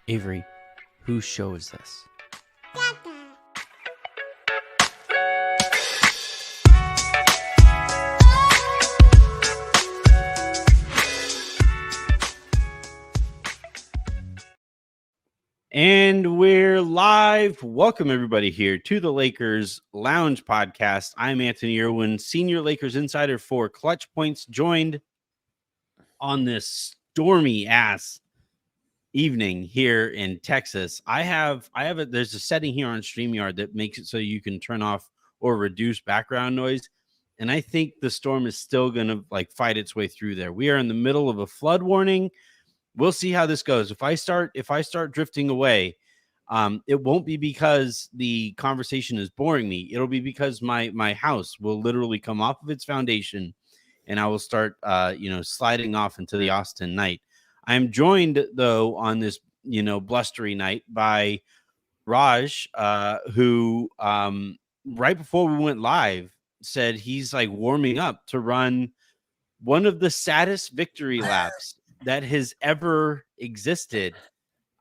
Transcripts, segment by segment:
Avery, whose show is this? And we're live. Welcome, everybody, here to the Lakers Lounge Podcast. I'm Anthony Irwin, Senior Lakers Insider for Clutch Points, joined on this stormy-ass evening here in Texas. There's a setting here on StreamYard that makes it so you can turn off or reduce background noise. And I think the storm is still going to fight its way through there. We are in the middle of a flood warning. We'll see how this goes. If I start drifting away, it won't be because the conversation is boring me. It'll be because my house will literally come off of its foundation, and I will start sliding off into the Austin night. I'm joined though on this blustery night by Raj, who right before we went live said he's warming up to run one of the saddest victory laps that has ever existed.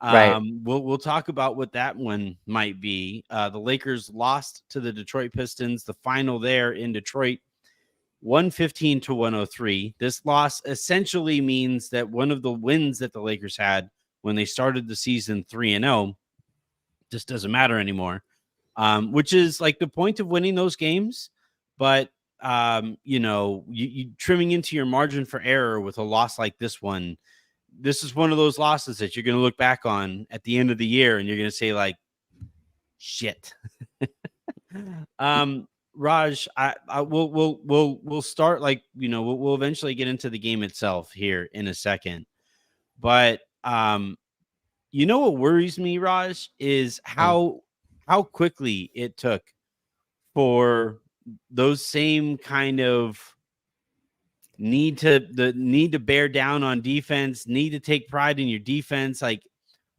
Right. We'll talk about what that one might be. The Lakers lost to the Detroit Pistons, the final there in Detroit, 115-103. This loss essentially means that one of the wins that the Lakers had when they started the season 3-0 just doesn't matter anymore, which is the point of winning those games. But you trimming into your margin for error with a loss like this one. This is one of those losses that you're going to look back on at the end of the year and you're going to say shit. Raj, we'll start we'll eventually get into the game itself here in a second. But what worries me, Raj, is how quickly it took for those same kind of need to bear down on defense, need to take pride in your defense.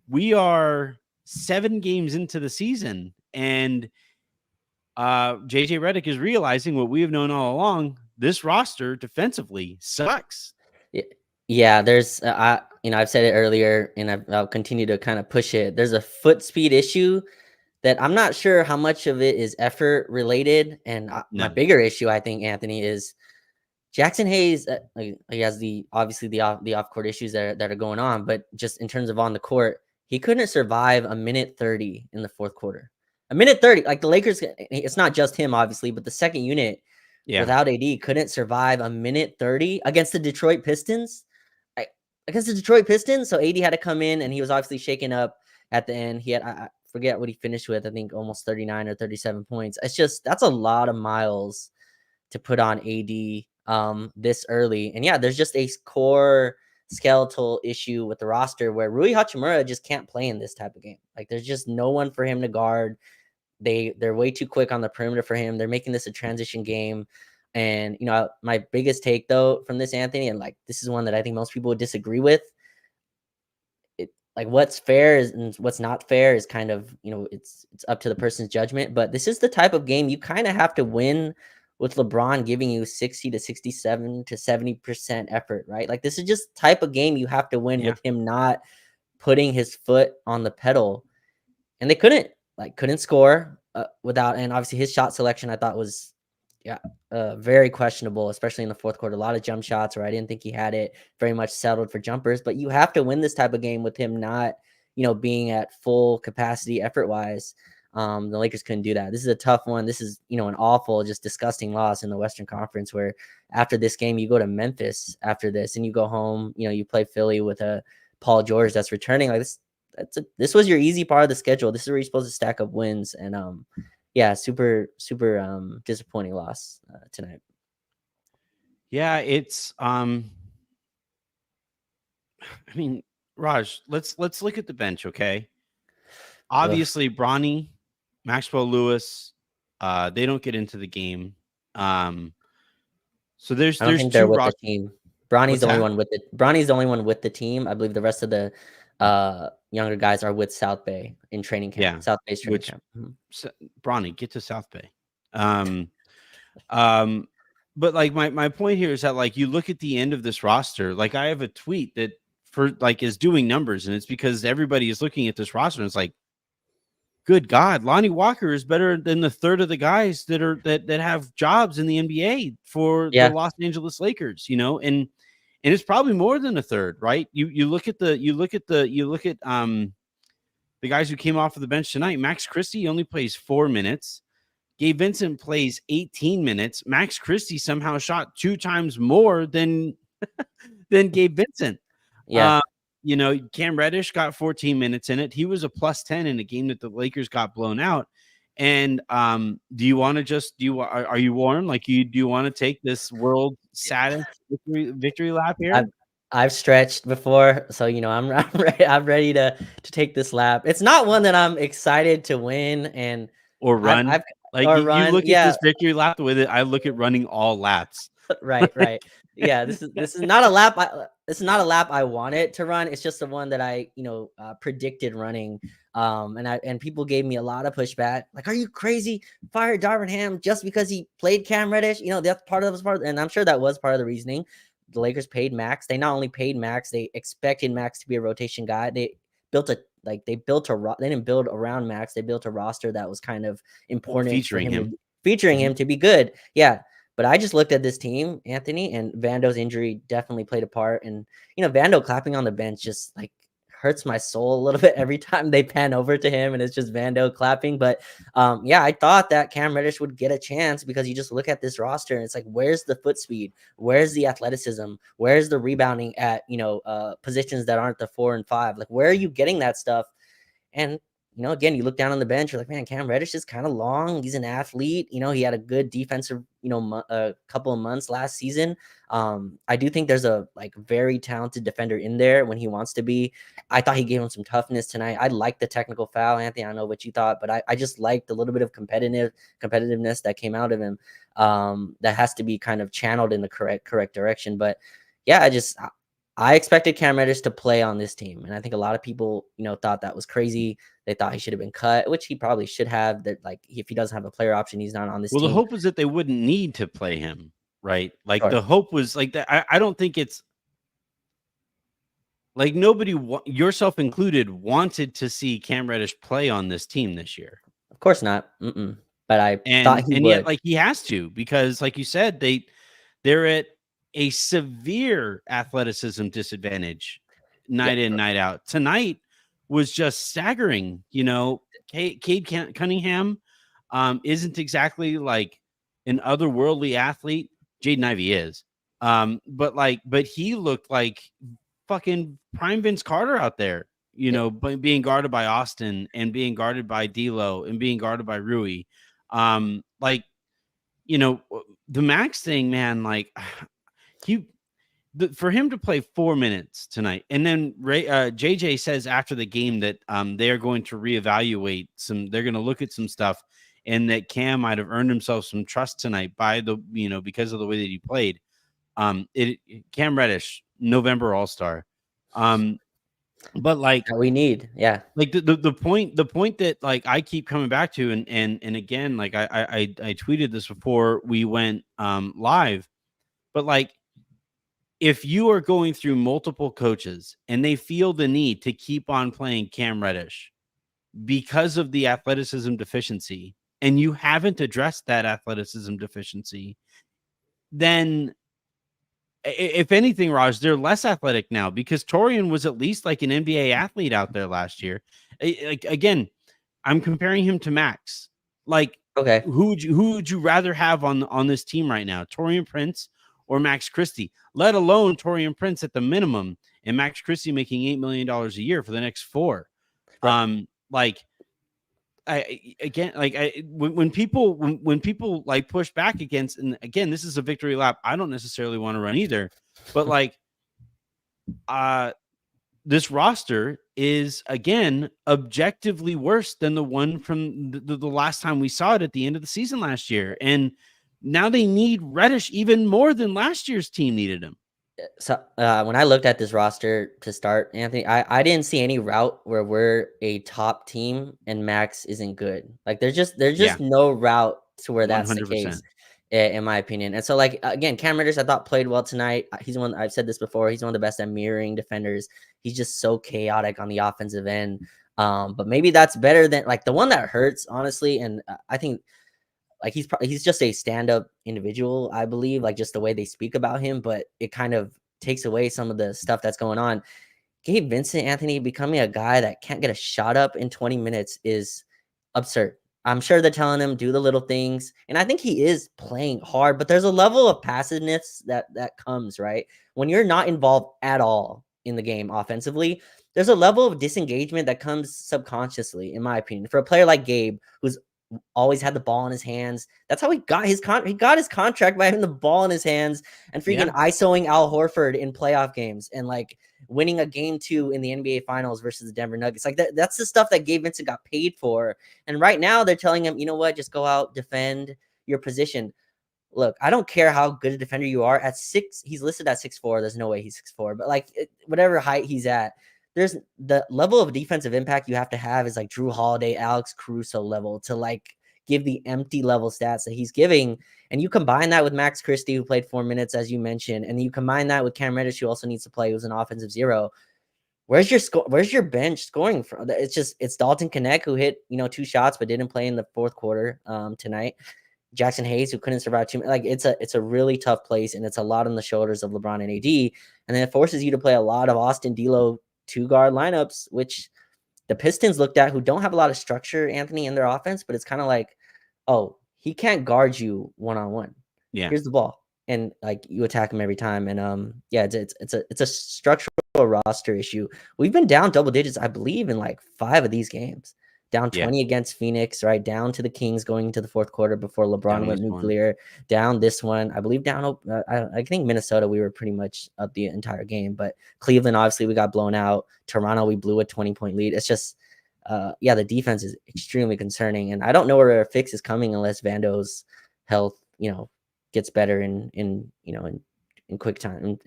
We are 7 games into the season, and JJ Redick is realizing what we have known all along. This roster defensively sucks. Yeah, there's I've said it earlier, and I'll continue to kind of push it. There's a foot speed issue that I'm not sure how much of it is effort related. And my bigger issue, I think, Anthony, is Jackson Hayes. He has the off court issues that are going on, but just in terms of on the court, he couldn't survive a minute 30 in the fourth quarter. A minute 30, the Lakers. It's not just him, obviously, but the second unit without AD couldn't survive a minute 30 against the Detroit Pistons. So AD had to come in, and he was obviously shaken up at the end. He had I forget what he finished with. I think almost 39 or 37 points. That's a lot of miles to put on AD this early. And yeah, there's just a core skeletal issue with the roster where Rui Hachimura just can't play in this type of game. There's just no one for him to guard. They're way too quick on the perimeter for him. They're making this a transition game. And my biggest take though from this, Anthony, and this is one that I think most people would disagree with. What's fair and what's not fair is kind of, it's up to the person's judgment. But this is the type of game you kind of have to win with LeBron giving you 60 to 67 to 70% effort, right? This is just type of game you have to win with him not putting his foot on the pedal. And they couldn't score without, and obviously his shot selection I thought was very questionable, especially in the fourth quarter. A lot of jump shots where I didn't think he had it very much settled for jumpers. But you have to win this type of game with him not, being at full capacity effort wise. The Lakers couldn't do that. This is a tough one. This is, an awful, just disgusting loss in the Western Conference, where after this game, you go to Memphis after this and you go home, you play Philly with a Paul George that's returning. This was your easy part of the schedule. This is where you're supposed to stack up wins. And, super, super disappointing loss tonight. Yeah, it's Raj, let's look at the bench, okay? Obviously, Bronny, Maxwell Lewis, they don't get into the game. So there's think they're with the team. Bronny's the only one with the team. I believe the rest of the younger guys are with South Bay in training camp. Yeah, South Bay's training camp. Bronny, get to South Bay. But my point here is that you look at the end of this roster. I have a tweet that for like is doing numbers, and it's because everybody is looking at this roster and it's like, good God, Lonnie Walker is better than the third of the guys that have jobs in the NBA for the Yeah. Los Angeles Lakers, and it's probably more than a third, right? You look at the guys who came off of the bench tonight. Max Christie only plays 4 minutes. Gabe Vincent plays 18 minutes. Max Christie somehow shot 2 times more than Gabe Vincent. Yeah. Cam Reddish got 14 minutes in it. He was a plus 10 in a game that the Lakers got blown out. And do you want to are you warm? Like, do you want to take this world saddest victory lap here? I've stretched before, so I'm ready to take this lap. It's not one that I'm excited to win and Or run. I've Like, or you run. look at Yeah, this victory lap with it. I look at running all laps. right. Yeah, this is not a lap. This is not a lap I wanted to run. It's just the one that I predicted running. And people gave me a lot of pushback. Like, are you crazy? Fire Darvin Ham just because he played Cam Reddish? That's part of and I'm sure that was part of the reasoning. The Lakers paid Max. They not only paid Max, they expected Max to be a rotation guy. They built a they didn't build around Max. They built a roster that was kind of important Featuring him. featuring him to be good. Yeah. But I just looked at this team, Anthony, and Vando's injury definitely played a part. And Vando clapping on the bench just like hurts my soul a little bit every time they pan over to him and it's just Vando clapping. But I thought that Cam Reddish would get a chance because you just look at this roster and it's like, where's the foot speed? Where's the athleticism? Where's the rebounding at positions that aren't the 4 and 5? Like, where are you getting that stuff? And again, you look down on the bench, you're like, man, Cam Reddish is kind of long. He's an athlete. He had a good defensive, a couple of months last season. I do think there's a very talented defender in there when he wants to be. I thought he gave him some toughness tonight. I like the technical foul, Anthony. I don't know what you thought, but I just liked a little bit of competitiveness that came out of him. That has to be kind of channeled in the correct direction. But yeah, I expected Cam Reddish to play on this team, and I think a lot of people, thought that was crazy. They thought he should have been cut, which he probably should have. That if he doesn't have a player option, he's not on this team. Well, the hope was that they wouldn't need to play him, right? Like, Sure. the hope was like that. I don't think it's like nobody, yourself included, wanted to see Cam Reddish play on this team this year. Of course not. But I thought he would. Yet, like, he has to, because, like you said, they're at a severe athleticism disadvantage night in, night out. Tonight was just staggering. Cade Cunningham isn't exactly like an otherworldly athlete. Jaden Ivey is. But he looked like fucking prime Vince Carter out there, being guarded by Austin and being guarded by D'Lo and being guarded by Rui. The Max thing, man, for him to play 4 minutes tonight, and then JJ says after the game that they are going to reevaluate they're going to look at some stuff, and that Cam might have earned himself some trust tonight because of the way that he played. Cam Reddish, November All-Star. But we need, yeah. Like the point that I keep coming back to, and again, I tweeted this before we went live, but if you are going through multiple coaches and they feel the need to keep on playing Cam Reddish because of the athleticism deficiency, and you haven't addressed that athleticism deficiency, then if anything, Raj, they're less athletic now, because Torian was at least like an NBA athlete out there last year. Again, I'm comparing him to Max. Okay, who would you rather have on this team right now, Torian Prince or Max Christie? Let alone Torian Prince at the minimum and Max Christie making $8 million a year for the next 4. Right. When people push back against, and again, this is a victory lap I don't necessarily want to run either, but this roster is again objectively worse than the one from the last time we saw it at the end of the season last year, and now they need Reddish even more than last year's team needed him. So when I looked at this roster to start, Anthony, I didn't see any route where we're a top team and Max isn't good. There's just no route to where that's 100%. The case. in my opinion. And so, like, again, Cam Reddish, I thought played well tonight. He's one, I've said this before, he's one of the best at mirroring defenders. He's just so chaotic on the offensive end. But maybe that's better than like the one that hurts, honestly. And I think like he's just a stand-up individual, I believe, like just the way they speak about him, but it kind of takes away some of the stuff that's going on. Gabe Vincent, Anthony, becoming a guy that can't get a shot up in 20 minutes is absurd. I'm sure they're telling him do the little things, and I think he is playing hard, but there's a level of passiveness that comes, right? When you're not involved at all in the game offensively, there's a level of disengagement that comes subconsciously, in my opinion. For a player like Gabe, who's always had the ball in his hands, that's how he got his contract by having the ball in his hands and freaking ISOing Al Horford in playoff games and like winning a game 2 in the NBA Finals versus the Denver Nuggets. Like that's the stuff that Gabe Vincent got paid for. And right now they're telling him, you know what, just go out, defend your position. Look, I don't care how good a defender you are. At 6, he's listed at 6'4". There's no way he's 6'4", but like whatever height he's at, there's the level of defensive impact you have to have is like Drew Holiday, Alex Caruso level to like give the empty level stats that he's giving. And you combine that with Max Christie, who played 4 minutes, as you mentioned, and you combine that with Cam Reddish, who also needs to play, who's an offensive zero. Where's your bench scoring from? It's Dalton Knecht, who hit 2 shots but didn't play in the fourth quarter tonight. Jackson Hayes, who couldn't survive too much. Like it's a really tough place, and it's a lot on the shoulders of LeBron and AD, and then it forces you to play a lot of Austin D'Lo 2-guard lineups, which the Pistons looked at, who don't have a lot of structure, Anthony, in their offense, but it's kind of like, oh, he can't guard you one-on-one. Yeah. Here's the ball. And like you attack him every time. And it's a structural roster issue. We've been down double digits, I believe, in like 5 of these games. Down 20 against Phoenix, right? Down to the Kings going into the fourth quarter before LeBron went nuclear. Down this one, I believe. Down, I think Minnesota, we were pretty much up the entire game. But Cleveland, obviously, we got blown out. Toronto, we blew a 20-point lead. It's just, the defense is extremely concerning, and I don't know where a fix is coming unless Vando's health, gets better in quick time.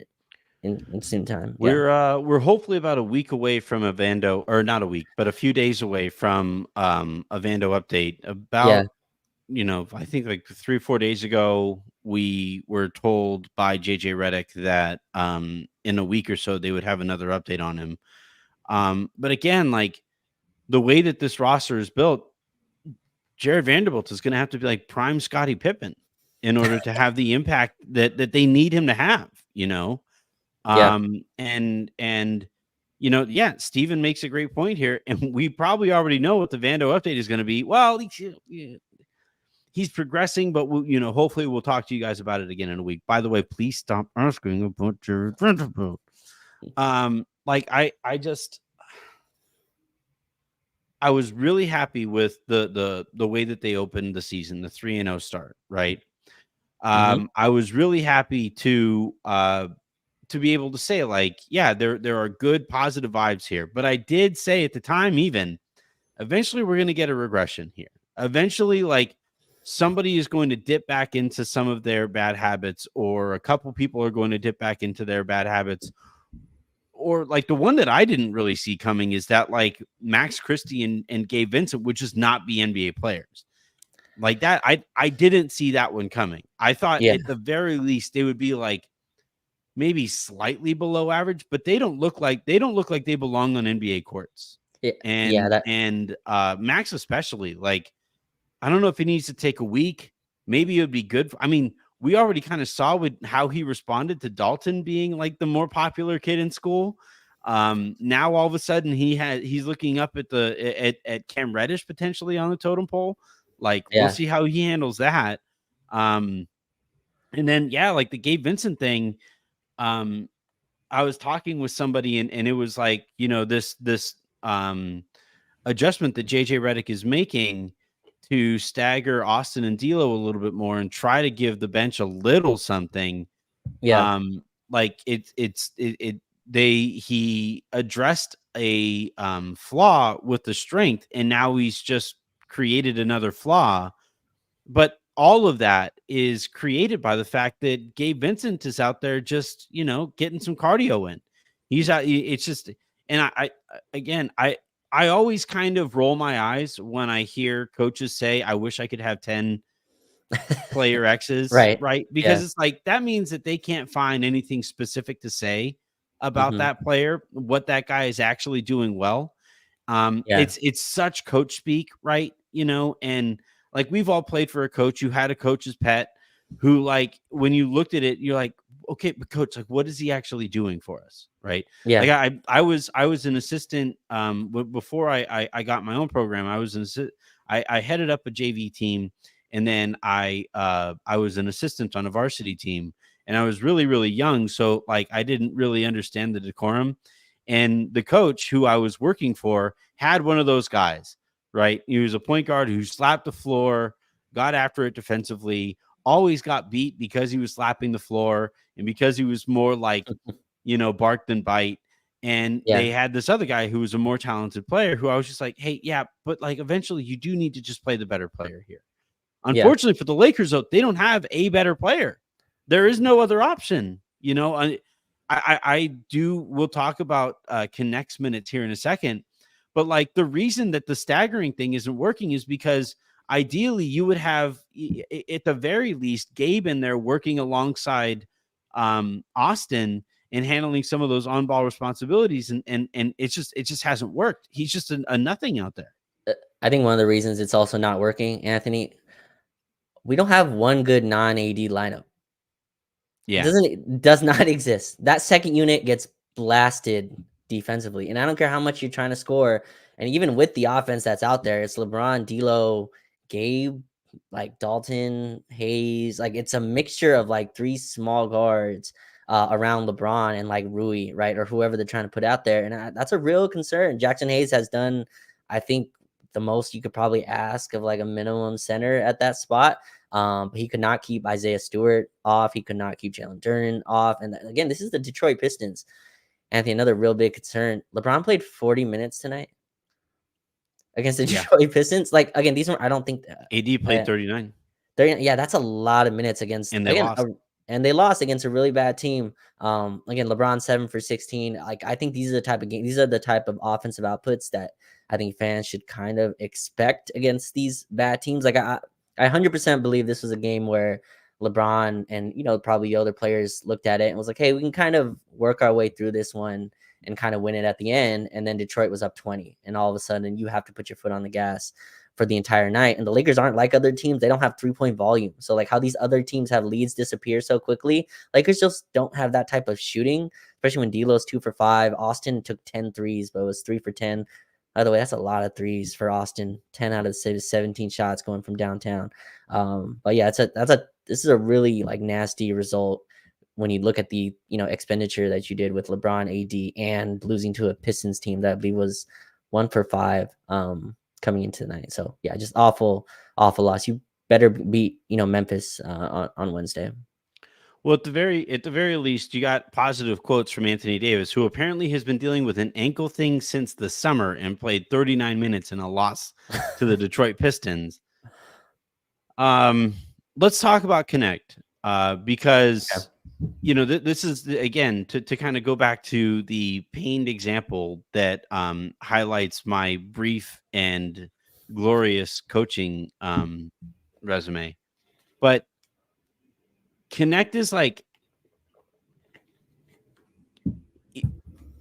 In soon time. We're hopefully about a week away from a Vando, or not a week, but a few days away from a Vando update. About I think like 3 or 4 days ago, we were told by JJ Redick that in a week or so they would have another update on him. But again, like the way that this roster is built, Jared Vanderbilt is going to have to be like prime Scottie Pippen in order to have the impact that they need him to have. Steven makes a great point here, and we probably already know what the Vando update is going to be. Well, he's progressing, but hopefully we'll talk to you guys about it again in a week. By the way, please stop asking about Jared Vanderbilt. I was really happy with the way that they opened the season, the 3-0 start, right? I was really happy to be able to say, like, yeah, there are good positive vibes here. But I did say at the time, even eventually we're going to get a regression here. Eventually, like, somebody is going to dip back into some of their bad habits, or a couple people are going to dip back into their bad habits. Or like the one that I didn't really see coming is that like Max Christie and Gabe Vincent would just not be NBA players. Like that, I didn't see that one coming. I thought at the very least they would be like maybe slightly below average, but they don't look like they belong on NBA courts. Max especially, like, I don't know if he needs to take a week. Maybe it would be good. We already kind of saw with how he responded to Dalton being like the more popular kid in school. Now all of a sudden he's looking up at Cam Reddish potentially on the totem pole. Like, we'll see how he handles that. And then like the Gabe Vincent thing. I was talking with somebody and it was like, this adjustment that JJ Redick is making to stagger Austin and D'Lo a little bit more and try to give the bench a little something. Like he addressed a flaw with the strength, and now he's just created another flaw. But all of that is created by the fact that Gabe Vincent is out there just, getting some cardio in. He's out. It's just, and I always kind of roll my eyes when I hear coaches say, I wish I could have 10 player X's, Right. right? Because Yeah. it's like that means that they can't find anything specific to say about Mhm. that player, what that guy is actually doing well. Yeah. It's such coach speak, right? And like we've all played for a coach who had a coach's pet who, like, when you looked at it, you're like, okay, but coach, like, what is he actually doing for us, right? Like Yeah. I was an assistant before I got my own program. I headed up a JV team, and then I was an assistant on a varsity team, and I was really really young, so like I didn't really understand the decorum. And the coach who I was working for had one of those guys, right? He was a point guard who slapped the floor, got after it defensively, always got beat because he was slapping the floor and because he was more like, bark than bite. And Yeah. they had this other guy who was a more talented player who I was just like, hey, yeah, but like eventually you do need to just play the better player here. Yeah. Unfortunately for the Lakers, though, they don't have a better player. There is no other option. I do. We'll talk about Knecht's minutes here in a second, but like the reason that the staggering thing isn't working is because ideally you would have at the very least Gabe in there working alongside Austin and handling some of those on-ball responsibilities, and it just hasn't worked. He's just a nothing out there. I think one of the reasons it's also not working, Anthony, we don't have one good non-AD lineup. Yeah, It does not exist. That second unit gets blasted defensively, and I don't care how much you're trying to score. And even with the offense that's out there, it's LeBron, D'Lo, Gabe, like Dalton, Hayes. Like it's a mixture of like three small guards around LeBron and like Rui, right, or whoever they're trying to put out there. And that's a real concern. Jackson Hayes has done, I think, the most you could probably ask of like a minimum center at that spot. But he could not keep Isaiah Stewart off. He could not keep Jalen Duren off. And again, this is the Detroit Pistons. Anthony, another real big concern. LeBron played 40 minutes tonight against the yeah. Detroit Pistons. Like again, these were I don't think AD played 39 yeah, that's a lot of minutes against and they again, lost. and they lost against a really bad team. Again, LeBron 7 for 16. Like I think these are the type of game. These are the type of offensive outputs that I think fans should kind of expect against these bad teams. Like I 100% believe this was a game where LeBron and probably the other players looked at it and was like, hey, we can kind of work our way through this one and kind of win it at the end. And then Detroit was up 20, and all of a sudden you have to put your foot on the gas for the entire night. And the Lakers aren't like other teams. They don't have 3-point volume. So like how these other teams have leads disappear so quickly, Lakers just don't have that type of shooting, especially when D'Lo's 2 for 5. Austin took 10 threes, but it was 3 for 10. By the way, that's a lot of threes for Austin. 10 out of 17 shots going from downtown. But yeah, this is a really like nasty result when you look at the expenditure that you did with LeBron, AD, and losing to a Pistons team that was 1 for 5 coming into the night. So yeah, just awful loss. You better beat Memphis on Wednesday. Well, at the very least, you got positive quotes from Anthony Davis, who apparently has been dealing with an ankle thing since the summer and played 39 minutes in a loss to the Detroit Pistons. Let's talk about Knecht, because this is again to kind of go back to the pained example that highlights my brief and glorious coaching resume. But Knecht is like,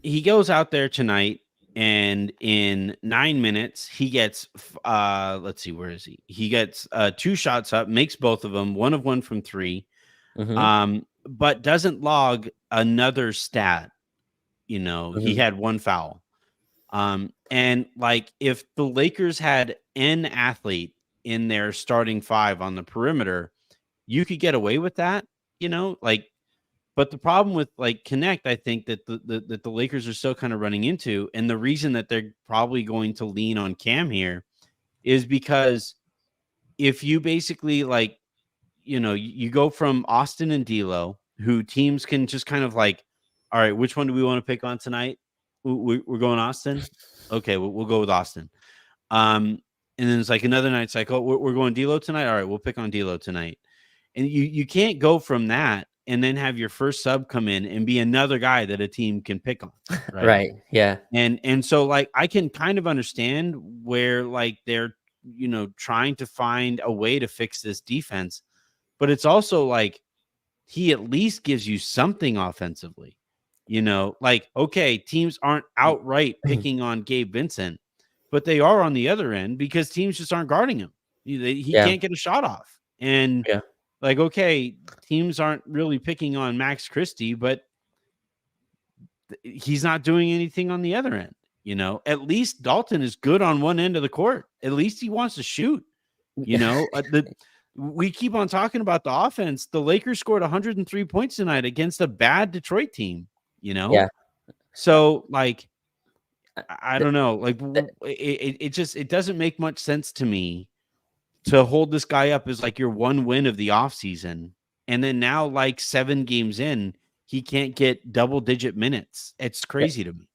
he goes out there tonight, and in 9 minutes he gets let's see, where is he? He gets 2 shots up, makes both of them, 1 of 1 from 3, but doesn't log another stat. He had 1 foul. And like if the Lakers had an athlete in their starting 5 on the perimeter, you could get away with that, like. But the problem with like Knecht, I think that the Lakers are still kind of running into, and the reason that they're probably going to lean on Cam here is because if you basically like, you go from Austin and D'Lo, who teams can just kind of like, all right, which one do we want to pick on tonight? We're going Austin. Okay, we'll go with Austin. And then it's like another night, it's like, oh, we're going D'Lo tonight. All right, we'll pick on D'Lo tonight. And you can't go from that and then have your first sub come in and be another guy that a team can pick on, right? Right. Yeah. And so like I can kind of understand where like they're trying to find a way to fix this defense. But it's also like he at least gives you something offensively. Like, okay, teams aren't outright picking on Gabe Vincent, but they are on the other end because teams just aren't guarding him. He can't get a shot off. And like, okay, teams aren't really picking on Max Christie, but he's not doing anything on the other end. At least Dalton is good on one end of the court. At least he wants to shoot. We keep on talking about the offense. The Lakers scored 103 points tonight against a bad Detroit team. So like, I don't know. Like, it doesn't make much sense to me to hold this guy up as like your one win of the offseason. And then now, like 7 games in, he can't get double-digit minutes. It's crazy to me.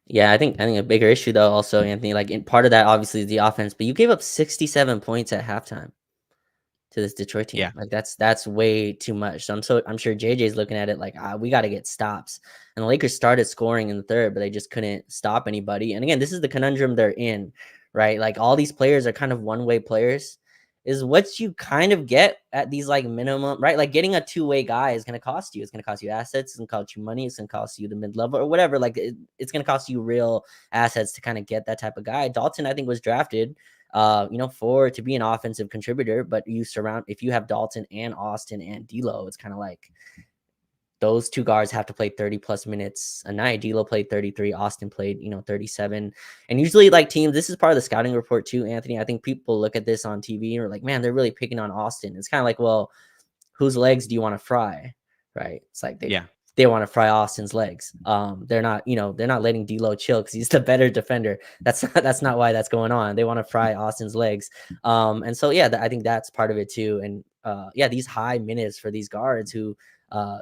Yeah, I think a bigger issue though, also, Anthony, like in part of that obviously is the offense, but you gave up 67 points at halftime to this Detroit team. Yeah. Like that's way too much. So I'm sure JJ's looking at it like, we got to get stops. And the Lakers started scoring in the third, but they just couldn't stop anybody. And again, this is the conundrum they're in, right? Like all these players are kind of one-way players. Is what you kind of get at these like minimum, right? Like getting a two-way guy is going to cost you. It's going to cost you assets. It's going to cost you money. It's going to cost you the mid-level or whatever. Like it's going to cost you real assets to kind of get that type of guy. Dalton, I think, was drafted, to be an offensive contributor. But if you have Dalton and Austin and D'Lo, it's kind of like those two guards have to play 30 plus minutes a night. D'Lo played 33. Austin played, 37. And usually like teams, this is part of the scouting report too, Anthony. I think people look at this on TV and are like, man, they're really picking on Austin. It's kind of like, well, whose legs do you want to fry? Right. It's like they want to fry Austin's legs. They're not letting D'Lo chill because he's the better defender. That's not why that's going on. They want to fry Austin's legs. And so, I think that's part of it too. And these high minutes for these guards who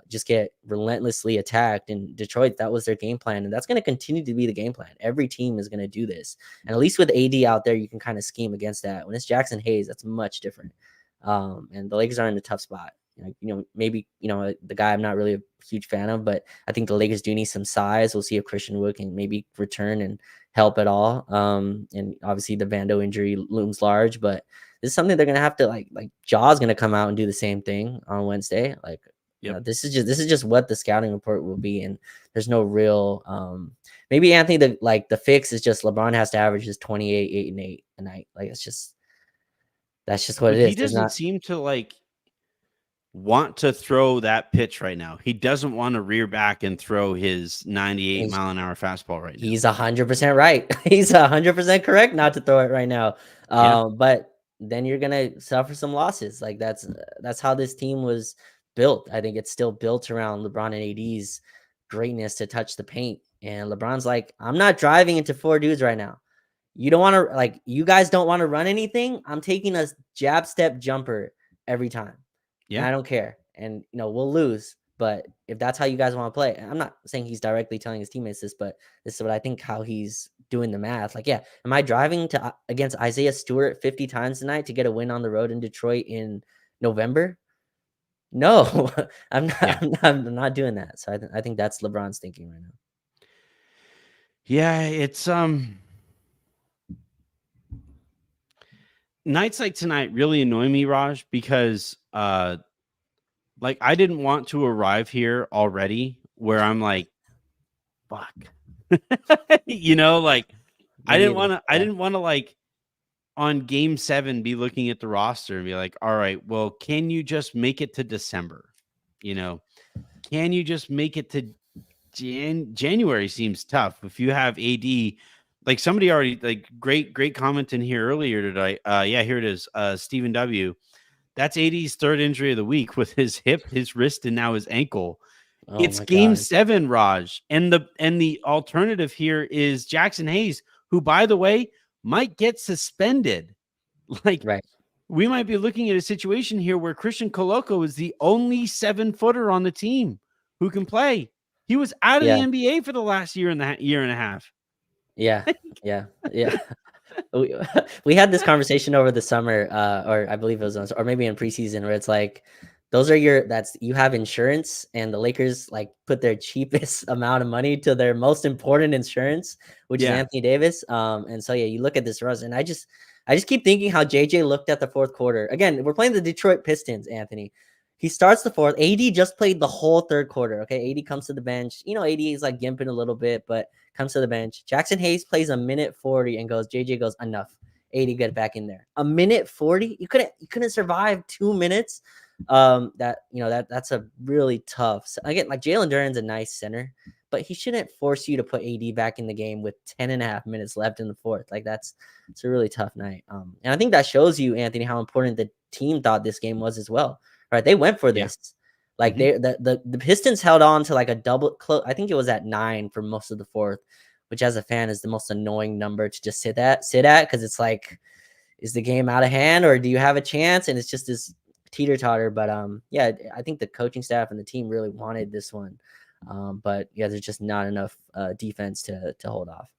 just get relentlessly attacked in Detroit. That was their game plan. And that's going to continue to be the game plan. Every team is going to do this. And at least with AD out there, you can kind of scheme against that. When it's Jackson Hayes, that's much different. And the Lakers are in a tough spot. Maybe, the guy I'm not really a huge fan of, but I think the Lakers do need some size. We'll see if Christian Wood can maybe return and help at all. And obviously the Vando injury looms large, but this is something they're going to have to like Jaw's going to come out and do the same thing on Wednesday. Like, this is just what the scouting report will be. And there's no real, maybe Anthony, the fix is just LeBron has to average his 28, 8 and 8 a night. Like that's just what it is. He doesn't seem to like want to throw that pitch right now. He doesn't want to rear back and throw his 98 mile an hour fastball right now. He's 100% right. He's 100% correct not to throw it right now. But then you're gonna suffer some losses. Like that's how this team was built. I think it's still built around LeBron and AD's greatness to touch the paint. And LeBron's like, I'm not driving into 4 dudes right now. You don't want to you guys don't want to run anything. I'm taking a jab step jumper every time. Yeah, I don't care. And we'll lose. But if that's how you guys want to play, and I'm not saying he's directly telling his teammates this, but this is what I think how he's doing the math. Like, am I driving against Isaiah Stewart 50 times tonight to get a win on the road in Detroit in November? No, I'm not doing that. So I think that's LeBron's thinking right now. Yeah, it's nights like tonight really annoy me, Raj, because like I didn't want to arrive here already where I'm like, fuck. Like I didn't want to like on game 7 be looking at the roster and be like, all right, well, can you just make it to December? Can you just make it to January? Seems tough. If you have AD, like somebody already like great comment in here earlier today. Here it is. Stephen W. That's AD's 3rd injury of the week with his hip, his wrist, and now his ankle. It's game 7, Raj. And the alternative here is Jackson Hayes, who, by the way, might get suspended. Like, we might be looking at a situation here where Christian Coloco is the only 7-footer on the team who can play. He was out of the NBA for the last year and a half. Yeah. We had this conversation over the summer, or I believe it was or maybe in preseason, where it's like, those are you have insurance, and the Lakers like put their cheapest amount of money to their most important insurance, which is Anthony Davis. And so you look at this roster, and I just keep thinking how JJ looked at the fourth quarter. Again, we're playing the Detroit Pistons, Anthony. He starts the fourth. AD just played the whole third quarter. Okay. AD comes to the bench. AD is like gimping a little bit, but comes to the bench. Jackson Hayes plays a minute 40 and goes, JJ goes, enough. AD get back in there. A minute 40. You couldn't survive 2 minutes. That's a really tough. So again, like Jalen Duren's a nice center, but he shouldn't force you to put AD back in the game with 10.5 minutes left in the fourth. Like it's a really tough night. And I think that shows you, Anthony, how important the team thought this game was as well. Right? They went for this. Like the Pistons held on to like a double. I think it was at 9 for most of the fourth, which as a fan is the most annoying number to just sit at because it's like, is the game out of hand or do you have a chance? And it's just this teeter-totter. But I think the coaching staff and the team really wanted this one. But there's just not enough defense to hold off.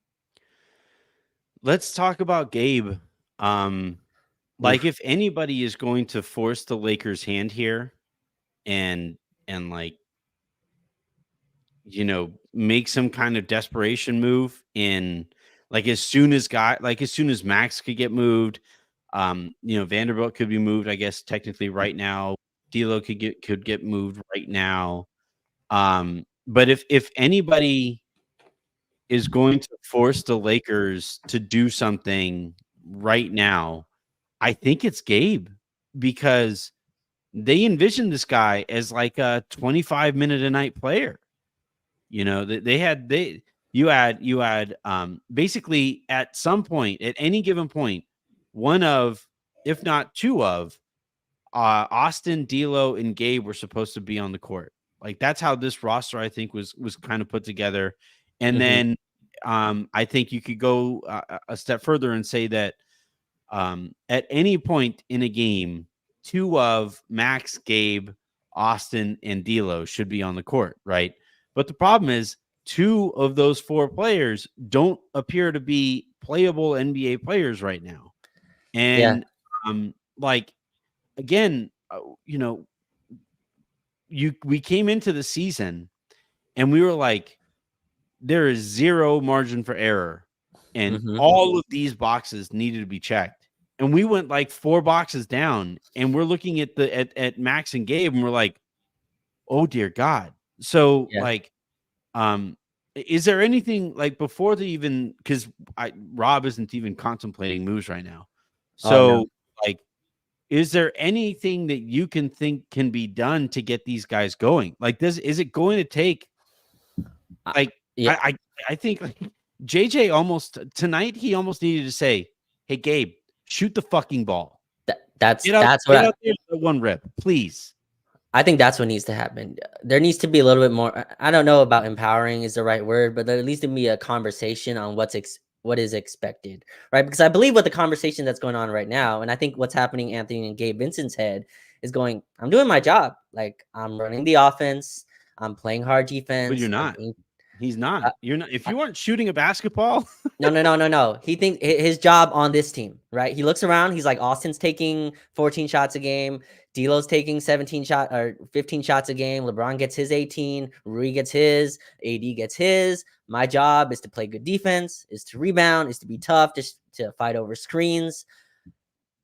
Let's talk about Gabe. Like if anybody is going to force the Lakers' hand here and like, make some kind of desperation move in like as soon as Max could get moved, Vanderbilt could be moved, I guess technically right now. D'Lo could get moved right now. But if anybody is going to force the Lakers to do something right now, I think it's Gabe, because they envisioned this guy as like a 25-minute a night player. You had basically at some point, at any given point, one of, if not two of, Austin, D'Lo, and Gabe were supposed to be on the court. Like that's how this roster, I think, was kind of put together. And then I think you could go a step further and say that at any point in a game, two of Max, Gabe, Austin, and D'Lo should be on the court, right? But the problem is 2 of those 4 players don't appear to be playable NBA players right now. And again, we came into the season and we were like, there is 0 margin for error. And all of these boxes needed to be checked. And we went like 4 boxes down and we're looking at at Max and Gabe and we're like, oh dear God. So is there anything like before they even, because Rob isn't even contemplating moves right now. So is there anything that you can think can be done to get these guys going? Like is it going to take I think like JJ tonight he almost needed to say, hey Gabe, shoot the fucking ball. That's out there for one rip, please. I think that's what needs to happen. There needs to be a little bit more. I don't know about empowering is the right word, but there needs to be a conversation on what is expected, right? Because I believe what the conversation that's going on right now, and I think what's happening, Anthony, in Gabe Vincent's head is going, I'm doing my job. Like I'm running the offense. I'm playing hard defense. But you're not. He's not. You're not. If you weren't shooting a basketball. No. He thinks his job on this team, right? He looks around. He's like, Austin's taking 14 shots a game. D'Lo's taking 15 shots a game. LeBron gets his 18. Rui gets his. AD gets his. My job is to play good defense, is to rebound, is to be tough, just to fight over screens.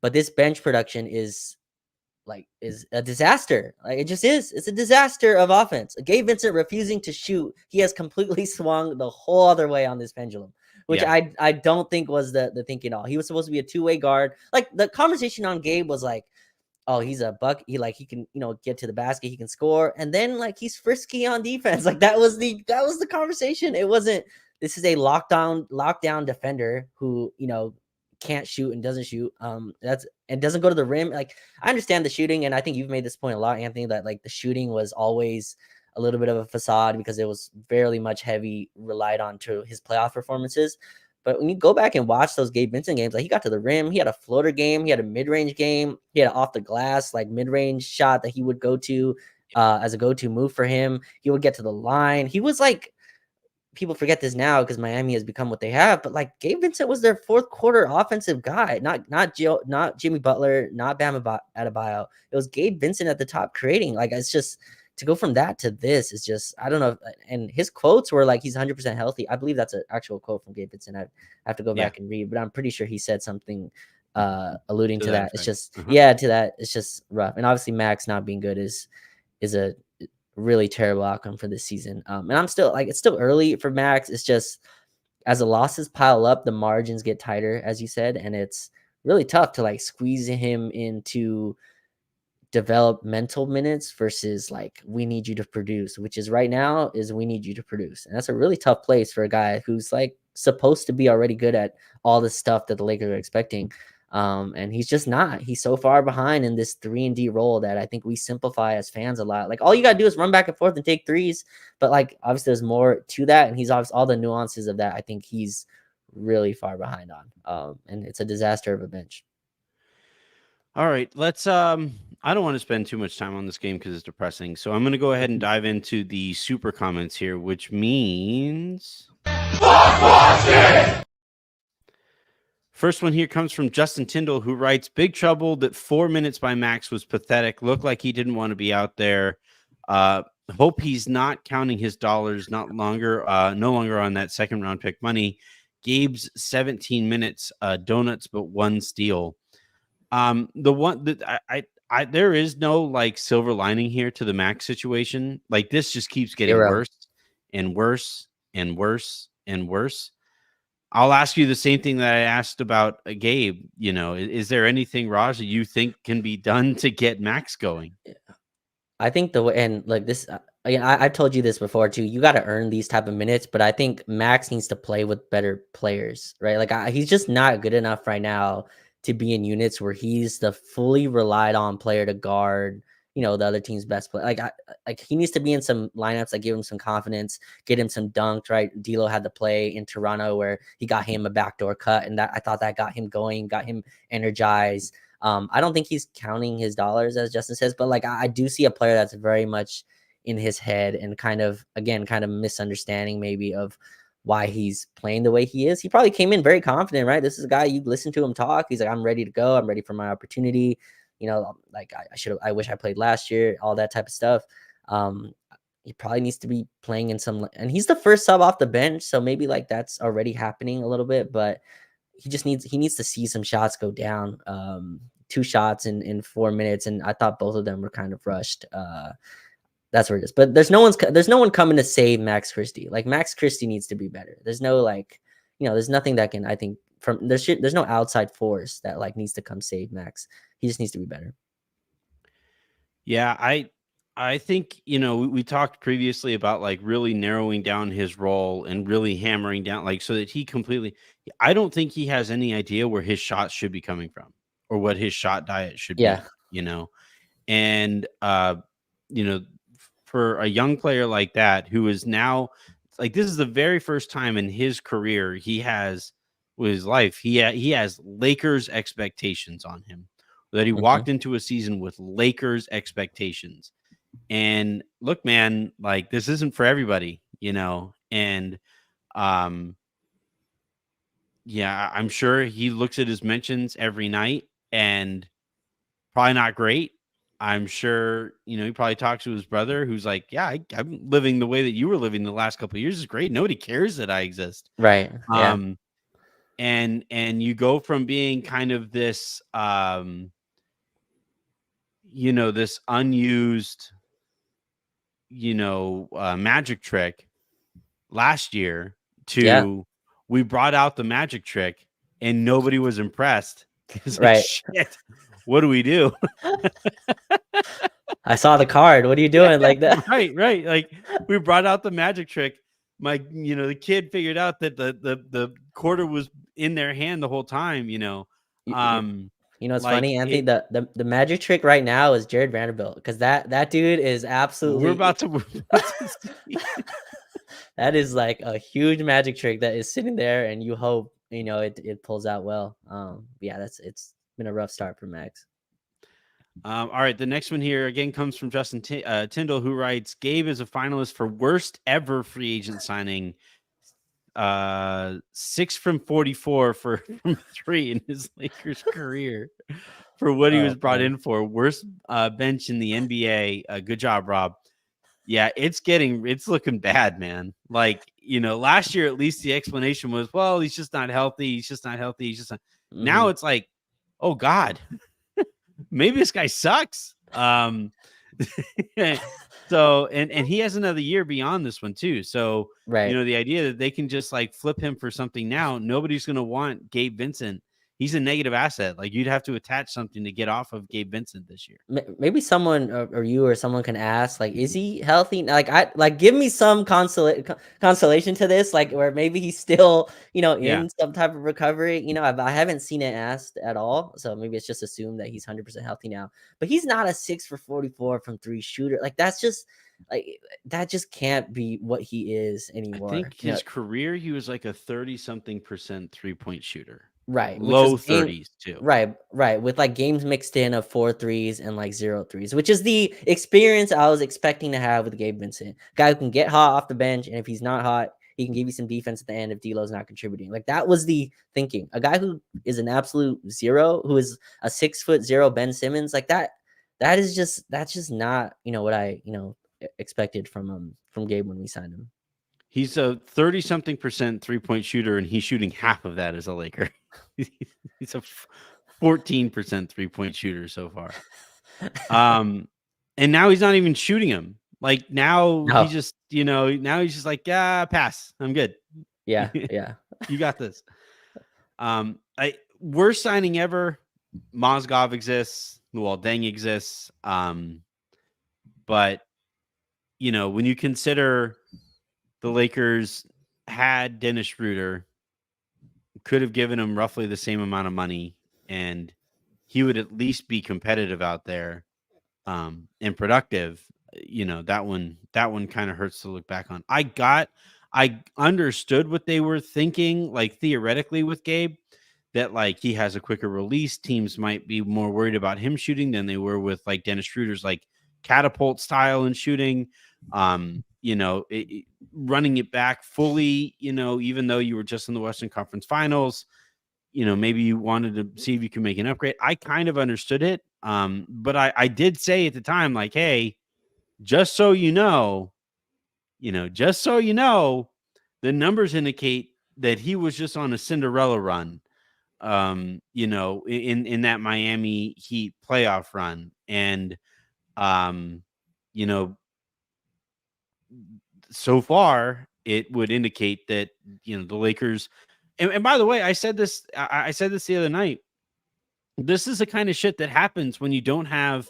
But this bench production is a disaster. Like it just is. It's a disaster of offense. Gabe Vincent refusing to shoot. He has completely swung the whole other way on this pendulum, which I don't think was the thinking at all. He was supposed to be a 2-way guard. Like the conversation on Gabe was like, oh, he's a buck. He can, get to the basket. He can score. And then like he's frisky on defense. Like that was the conversation. It wasn't, this is a lockdown defender who, can't shoot and doesn't shoot. And doesn't go to the rim. Like I understand the shooting, and I think you've made this point a lot, Anthony, that like the shooting was always a little bit of a facade because it was fairly much heavy relied on to his playoff performances. But when you go back and watch those Gabe Vincent games, like he got to the rim, he had a floater game, he had a mid-range game, he had an off the glass, like mid-range shot that he would go to as a go-to move for him. He would get to the line. He was like, people forget this now because Miami has become what they have, but like Gabe Vincent was their fourth quarter offensive guy, not Jimmy Butler, not Bam Adebayo. It was Gabe Vincent at the top creating. Like it's just to go from that to this is just, I don't know. And his quotes were like, he's 100% healthy. I believe that's an actual quote from Gabe Vincent. I have to go back and read, but I'm pretty sure he said something alluding To to that that. It's effect. just to that. It's just rough, and obviously Max not being good is a really terrible outcome for this season. And I'm still like, it's still early for Max. It's just as the losses pile up, the margins get tighter, as you said, and it's really tough to like squeeze him into developmental minutes versus like we need you to produce, which is right now is we need you to produce. And that's a really tough place for a guy who's like supposed to be already good at all the stuff that the Lakers are expecting. And he's just not. He's so far behind in this 3-and-D role that I think we simplify as fans a lot. Like all you gotta do is run back and forth and take threes. But like obviously there's more to that, and he's obviously all the nuances of that. I think he's really far behind on. And it's a disaster of a bench. All right, let's I don't want to spend too much time on this game because it's depressing. So I'm going to go ahead and dive into the super comments here, which means first one here comes from Justin Tyndall, who writes, "Big trouble that 4 minutes by Max was pathetic. Looked like he didn't want to be out there. Hope he's not counting his dollars, no longer on that second round pick money. Gabe's 17 minutes, donuts, but 1 steal." The one that I there is no like silver lining here to the Max situation. Like this just keeps getting worse and worse and worse and worse. I'll ask you the same thing that I asked about Gabe. You know, is there anything, Raj, that you think can be done to get Max going? I think the way, and like this, I've told you this before too. You got to earn these type of minutes, but I think Max needs to play with better players, right? Like he's just not good enough right now to be in units where he's the fully relied on player to guard, you know, the other team's best player. Like he needs to be in some lineups that give him some confidence, get him some dunks, right? D'Lo had the play in Toronto where he got him a backdoor cut, and that I thought that got him going, got him energized. I don't think he's counting his dollars, as Justin says, but like I do see a player that's very much in his head and kind of misunderstanding maybe of why he's playing the way he is. He probably came in very confident, right? This is a guy, you listen to him talk. He's like, I'm ready to go. I'm ready for my opportunity. You know, like I wish I played last year, all that type of stuff. He probably needs to be playing in some, and he's the first sub off the bench. So maybe like that's already happening a little bit, but he needs to see some shots go down. 2 shots in 4 minutes, and I thought both of them were kind of rushed. That's where it is. But there's no one coming to save Max Christie. Like Max Christie needs to be better. There's no like, you know, there's nothing that can, I think there's no outside force that like needs to come save Max. He just needs to be better. Yeah, I think, you know, we talked previously about like really narrowing down his role and really hammering down like so that he completely, I don't think he has any idea where his shots should be coming from or what his shot diet should be, you know. And you know, for a young player like that who is now like this is the very first time in his career he has with his life he has Lakers expectations on him, that he walked into a season with Lakers expectations. And look, man, like this isn't for everybody, you know. And yeah, I'm sure he looks at his mentions every night and probably not great. I'm sure, you know, he probably talks to his brother who's like, yeah, I'm living the way that you were living the last couple of years is great. Nobody cares that I exist. Right. Yeah. And you go from being kind of this, you know, this unused, you know, magic trick last year to we brought out the magic trick and nobody was impressed. It's like, shit, what do we do? I saw the card. What are you doing like that? Right. Like we brought out the magic trick. You know, the kid figured out that the quarter was in their hand the whole time, you know. You know, it's like funny, Anthony. The magic trick right now is Jared Vanderbilt, because that dude is absolutely. We're about to see. That is like a huge magic trick that is sitting there, and you hope, you know, it pulls out well. Yeah, it's been a rough start for Max. All right, the next one here again comes from Justin Tyndall, who writes, Gabe is a finalist for worst ever free agent signing. 6 from 44 from 3 in his Lakers career for what he was brought in for. Worst bench in the NBA. Good job, Rob. Yeah, it's looking bad, man. Like, you know, last year at least the explanation was, well, he's just not healthy. He's just not healthy. He's just not. Now it's like oh God, maybe this guy sucks. So and he has another year beyond this one too. So Right. the idea that they can just like flip him for something now, nobody's gonna want Gabe Vincent. He's a negative asset. Like you'd have to attach something to get off of Gabe Vincent this year. Maybe someone or you or someone can ask, like, is he healthy? Like give me some consolation to this, like where maybe he's still, Yeah. in some type of recovery. I haven't seen it asked at all, so maybe it's just assumed that he's 100% healthy now. But he's not a 6 for 44 from three shooter. Like like that just can't be what he is I anymore. think his career, he was like a 30-something% 3-point shooter. Right, which was Low 30s too. right, with, like, games mixed in of 4 threes and, like, 0 threes, which is the experience I was expecting to have with Gabe Vincent. Guy who can get hot off the bench, and if he's not hot, he can give you some defense at the end if D'Lo's not contributing. Like, that was the thinking. A guy who is an absolute zero, who is a 6'0" Ben Simmons, like, that's just not, what I, expected from Gabe when we signed him. He's a 30-something% 3-point shooter, and he's shooting half of that as a Laker. He's a 14% 3-point shooter so far. And now he's not even shooting them. Like now No. he just, now he's just like, yeah, pass. I'm good. Yeah. You got this. Worst signing ever. Mozgov exists. Luol Deng exists. But when you consider the Lakers had Dennis Schroeder, could have given him roughly the same amount of money, and he would at least be competitive out there, and productive. That one kind of hurts to look back on. I understood what they were thinking, like theoretically with Gabe, that like he has a quicker release. Teams might be more worried about him shooting than they were with like Dennis Schroeder's like catapult style and shooting. Running it back fully, even though you were just in the Western Conference Finals, maybe you wanted to see if you can make an upgrade. I kind of understood it. But I did say at the time, like, hey, just so you know, the numbers indicate that he was just on a Cinderella run, in that Miami Heat playoff run. And, so far it would indicate that, the Lakers, and by the way, I said this the other night. This is the kind of shit that happens when you don't have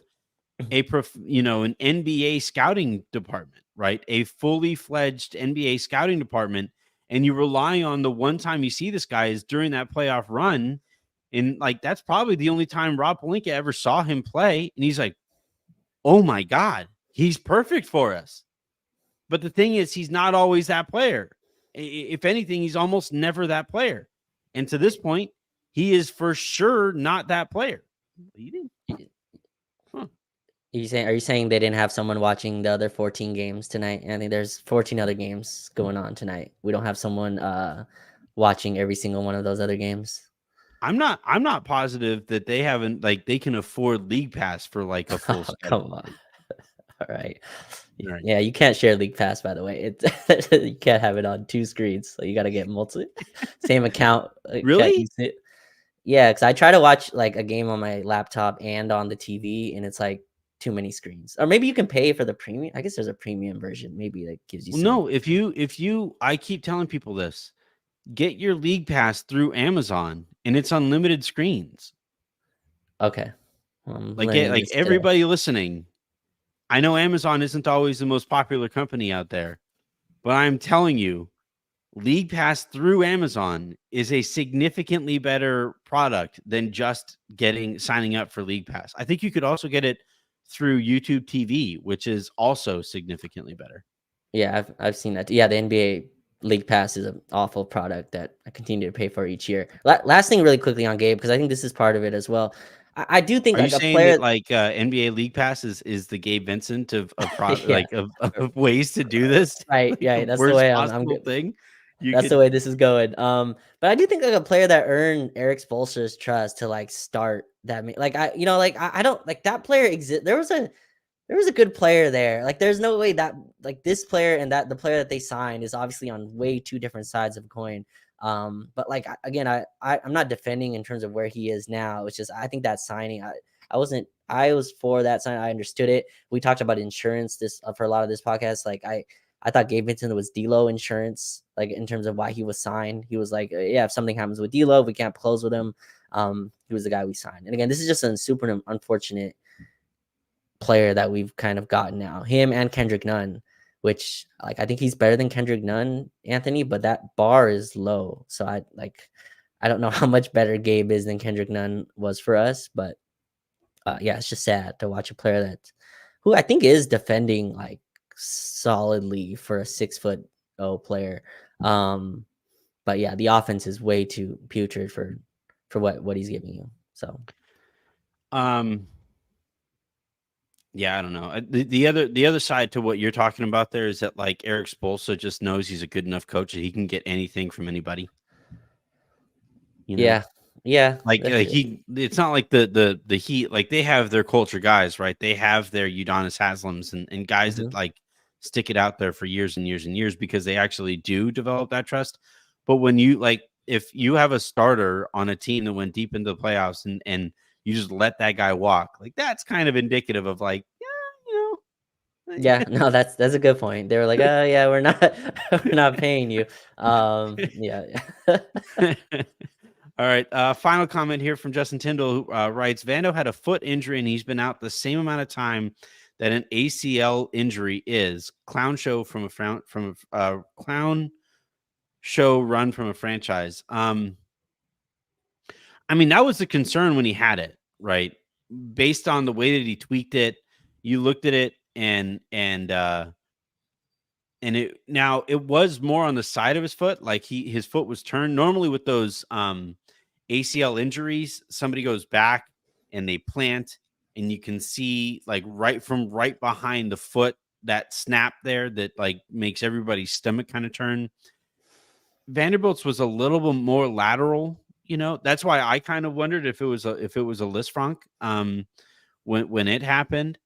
an NBA scouting department, right? A fully fledged NBA scouting department. And you rely on the one time you see this guy is during that playoff run. And like, that's probably the only time Rob Pelinka ever saw him play. And he's like, oh my God, he's perfect for us. But the thing is, he's not always that player. If anything, he's almost never that player. And to this point, he is for sure not that player. Are you saying they didn't have someone watching the other 14 games tonight? I think there's 14 other games going on tonight. We don't have someone watching every single one of those other games. I'm not positive that they haven't, like, they can afford League Pass for like a full schedule. Come on. All right. Yeah, you can't share League Pass, by the way. You can't have it on two screens, so you got to get same account. Really? Yeah, because I try to watch like a game on my laptop and on the TV, and it's like too many screens. Or maybe you can pay for the premium. I guess there's a premium version. Maybe that gives you. No, if you, I keep telling people this: get your League Pass through Amazon, and it's unlimited screens. Okay. Like everybody listening, I know Amazon isn't always the most popular company out there, but I'm telling you, League Pass through Amazon is a significantly better product than just signing up for League Pass. I think you could also get it through YouTube TV, which is also significantly better. Yeah, I've seen that. Yeah, the NBA League Pass is an awful product that I continue to pay for each year. Last thing really quickly on Gabe, because I think this is part of it as well. I do think Are like you a saying player that like NBA League Pass is the Gabe Vincent of ways to do this? Right. Yeah, that's the way I'm thing. The way this is going. But I do think like a player that earned Eric Spoelstra's trust to like start that, like I don't like that player exist. There there was a good player there. Like, there's no way that like this player and that the player that they signed is obviously on way two different sides of a coin. But like again, I'm not defending in terms of where he is now. It's just I think that signing, I was for that sign. I understood it. We talked about insurance this for a lot of this podcast. Like I thought Gabe Vincent was D'Lo insurance, like in terms of why he was signed. He was like, yeah, if something happens with D'Lo, we can't close with him. He was the guy we signed. And again, this is just a super unfortunate player that we've kind of gotten now. Him and Kendrick Nunn, which like I think he's better than Kendrick Nunn, Anthony, but that bar is low. So I don't know how much better Gabe is than Kendrick Nunn was for us, but yeah, it's just sad to watch a player that who I think is defending like solidly for a 6'0" player. But yeah, the offense is way too putrid for what he's giving you. So yeah, I don't know. The other side to what you're talking about there is that like Eric Spoelstra just knows he's a good enough coach that he can get anything from anybody. You know? Yeah. Like it's not like the Heat, like they have their culture guys, right? They have their Udonis Haslams and guys that like stick it out there for years and years and years because they actually do develop that trust. But when you like, if you have a starter on a team that went deep into the playoffs and you just let that guy walk, like that's kind of indicative of like, yeah, no, that's a good point. They were like, oh yeah, we're not paying you. Yeah. All right. Final comment here from Justin Tyndall, who writes, Vando had a foot injury and he's been out the same amount of time that an ACL injury is. Clown show from a clown show run from a franchise. I mean, that was the concern when he had it, right? Based on the way that he tweaked it, you looked at it and it was more on the side of his foot, like his foot was turned. Normally with those ACL injuries, somebody goes back and they plant, and you can see like right behind the foot that snap there that like makes everybody's stomach kind of turn. Vanderbilt's was a little bit more lateral, you know. That's why I kind of wondered if it was a Lisfranc when it happened.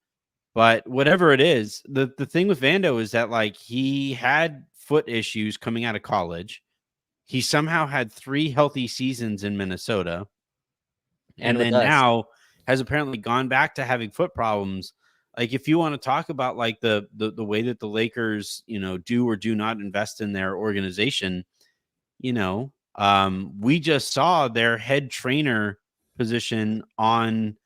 But whatever it is, the thing with Vando is that like he had foot issues coming out of college. He somehow had 3 healthy seasons in Minnesota, and with then us. now has apparently gone back to having foot problems. Like if you want to talk about like the way that the Lakers, you know, do or do not invest in their organization, you know, we just saw their head trainer position on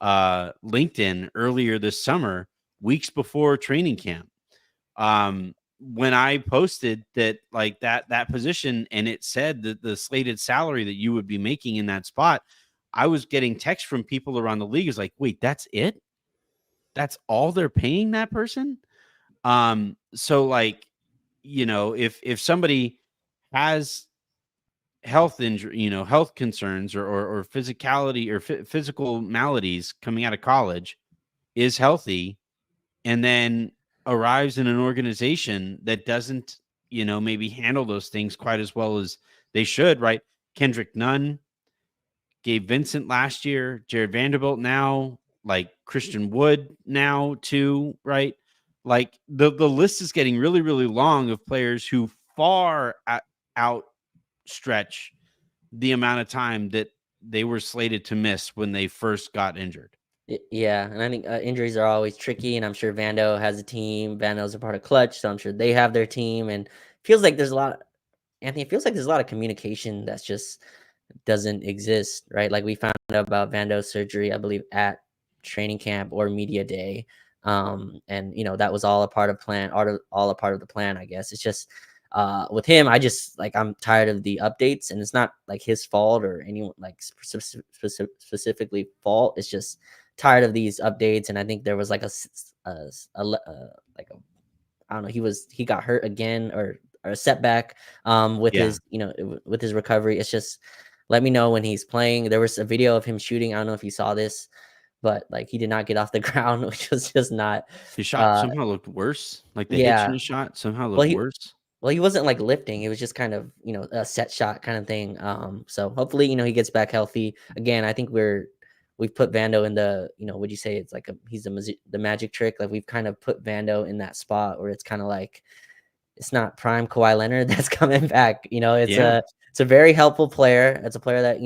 LinkedIn earlier this summer, weeks before training camp. When I posted that like that position and it said that the slated salary that you would be making in that spot, I was getting texts from people around the league is like, wait, that's it? That's all they're paying that person? So like, you know, if somebody has health injury, you know, health concerns or physicality or physical maladies coming out of college, is healthy, and then arrives in an organization that doesn't, you know, maybe handle those things quite as well as they should, right? Kendrick Nunn, Gabe Vincent last year, Jared Vanderbilt now, like Christian Wood now too, right? Like the list is getting really, really long of players who far outstretch the amount of time that they were slated to miss when they first got injured. Yeah, and I think injuries are always tricky, and I'm sure Vando has a team. Vando's a part of Clutch, so I'm sure they have their team. And feels like there's a lot, Anthony. It feels like there's a lot of communication that's just doesn't exist, right? Like we found out about Vando's surgery, I believe, at training camp or media day, and you know that was all a part of plan, all a part of the plan. I guess it's just with him, I just like I'm tired of the updates, and it's not like his fault or anyone like specifically fault. It's just tired of these updates, and I think there was like like a I don't know, he got hurt again or a setback with his, you know, with his recovery. It's just let me know when he's playing. There was a video of him shooting. I don't know if you saw this, but like he did not get off the ground, which was just not His shot somehow looked worse. Like the hitch in his shot somehow looked worse. Well, he wasn't like lifting. It was just kind of, you know, a set shot kind of thing. So hopefully, you know, he gets back healthy again. I think we're we've put Vando in the, would you say it's like he's the magic trick? Like we've kind of put Vando in that spot where it's kind of like it's not prime Kawhi Leonard that's coming back. It's a very helpful player. It's a player that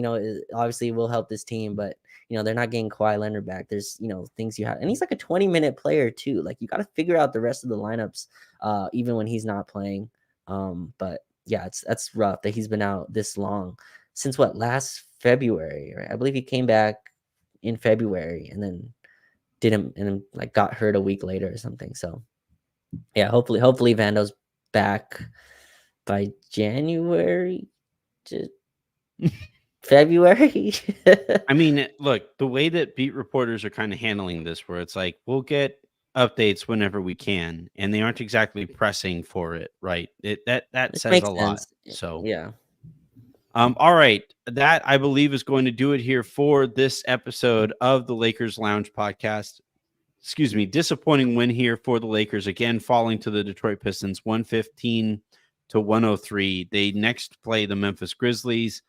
obviously will help this team, but they're not getting Kawhi Leonard back. There's things you have, and he's like a 20-minute player too. Like you got to figure out the rest of the lineups, even when he's not playing. But yeah, that's rough that he's been out this long since last February, right? I believe he came back in February and then like got hurt a week later or something. So yeah, hopefully Vando's back by January to February. I mean, look, the way that beat reporters are kind of handling this, where it's like we'll get updates whenever we can, and they aren't exactly pressing for it, right? That says a lot. So yeah. All right, that I believe is going to do it here for this episode of the Lakers Lounge podcast. Excuse me, disappointing win here for the Lakers, again falling to the Detroit Pistons 115-103. They next play the Memphis Grizzlies.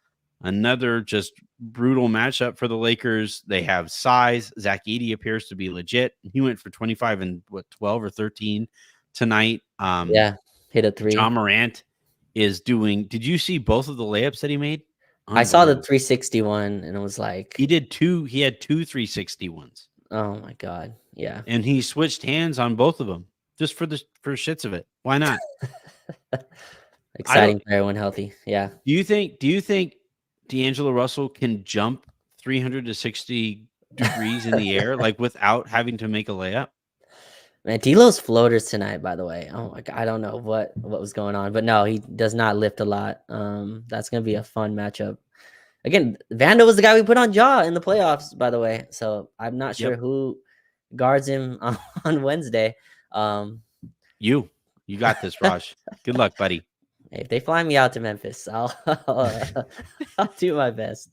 Another just brutal matchup for the Lakers. They have size. Zach Edey appears to be legit. He went for 25 and 12 or 13 tonight. Hit a 3. John Morant is doing. Did you see both of the layups that he made? I saw the 361 and it was like he had two 361s. Oh my God. Yeah. And he switched hands on both of them just for shits of it. Why not? Exciting player when healthy. Yeah. Do you think D'Angelo Russell can jump 360 degrees in the air like without having to make a layup? Man, D'Lo's floaters tonight, by the way. Oh my God, I don't know what was going on, but no, he does not lift a lot. That's gonna be a fun matchup. Again, Vando was the guy we put on Ja in the playoffs, by the way. So I'm not sure who guards him on Wednesday. You got this, Raj. Good luck, buddy. Hey, if they fly me out to Memphis, I'll do my best.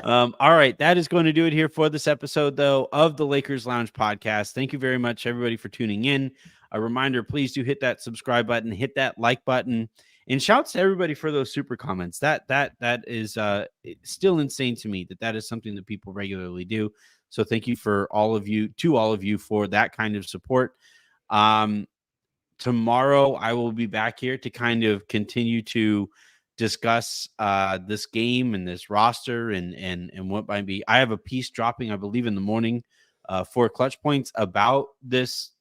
All right, that is going to do it here for this episode, though, of the Lakers Lounge podcast. Thank you very much, everybody, for tuning in. A reminder, please do hit that subscribe button, hit that like button, and shouts to everybody for those super comments. That is still insane to me that is something that people regularly do. So thank you for all of you for that kind of support. Tomorrow I will be back here to kind of continue to discuss this game and this roster and what might be. I have a piece dropping, I believe, in the morning for Clutch Points about this,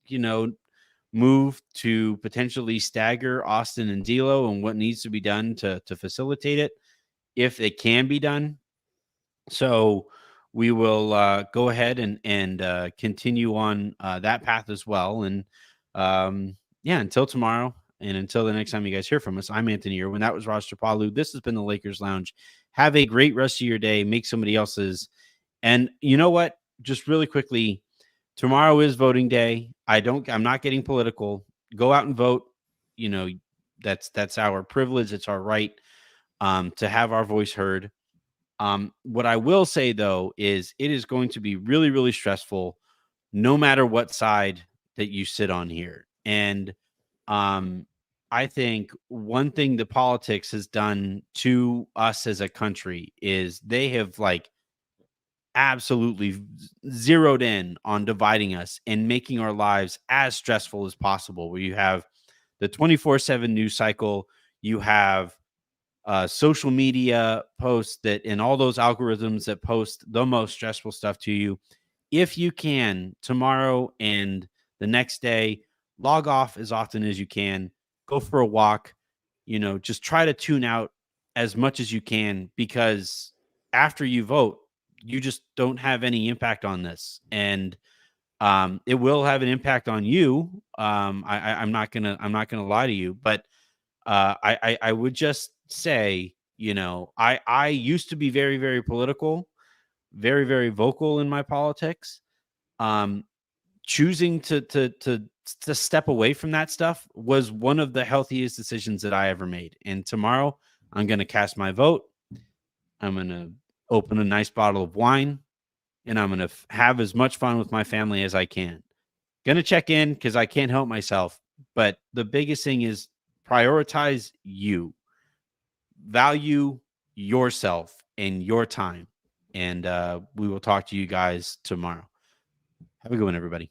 move to potentially stagger Austin and D'Lo and what needs to be done to facilitate it, if it can be done. So we will go ahead and continue on that path as well. And until tomorrow and until the next time you guys hear from us, I'm Anthony Irwin. That was Raj Chapalu. This has been the Lakers Lounge. Have a great rest of your day. Make somebody else's. And you know what? Just really quickly, tomorrow is voting day. I'm not getting political. Go out and vote. That's our privilege. It's our right to have our voice heard. What I will say, though, is it is going to be really, really stressful no matter what side that you sit on here. And I think one thing that politics has done to us as a country is they have absolutely zeroed in on dividing us and making our lives as stressful as possible, where you have the 24/7 news cycle, you have social media posts and all those algorithms that post the most stressful stuff to you. If you can, tomorrow and the next day, log off as often as you can, go for a walk, just try to tune out as much as you can, because after you vote, you just don't have any impact on this. And it will have an impact on you. I'm not gonna lie to you, but I would just say, I used to be very, very political, very, very vocal in my politics. Choosing to step away from that stuff was one of the healthiest decisions that I ever made. And tomorrow I'm going to cast my vote. I'm going to open a nice bottle of wine, and I'm going to have as much fun with my family as I can. Going to check in because I can't help myself. But the biggest thing is prioritize you. Value yourself and your time. And we will talk to you guys tomorrow. Have a good one, everybody.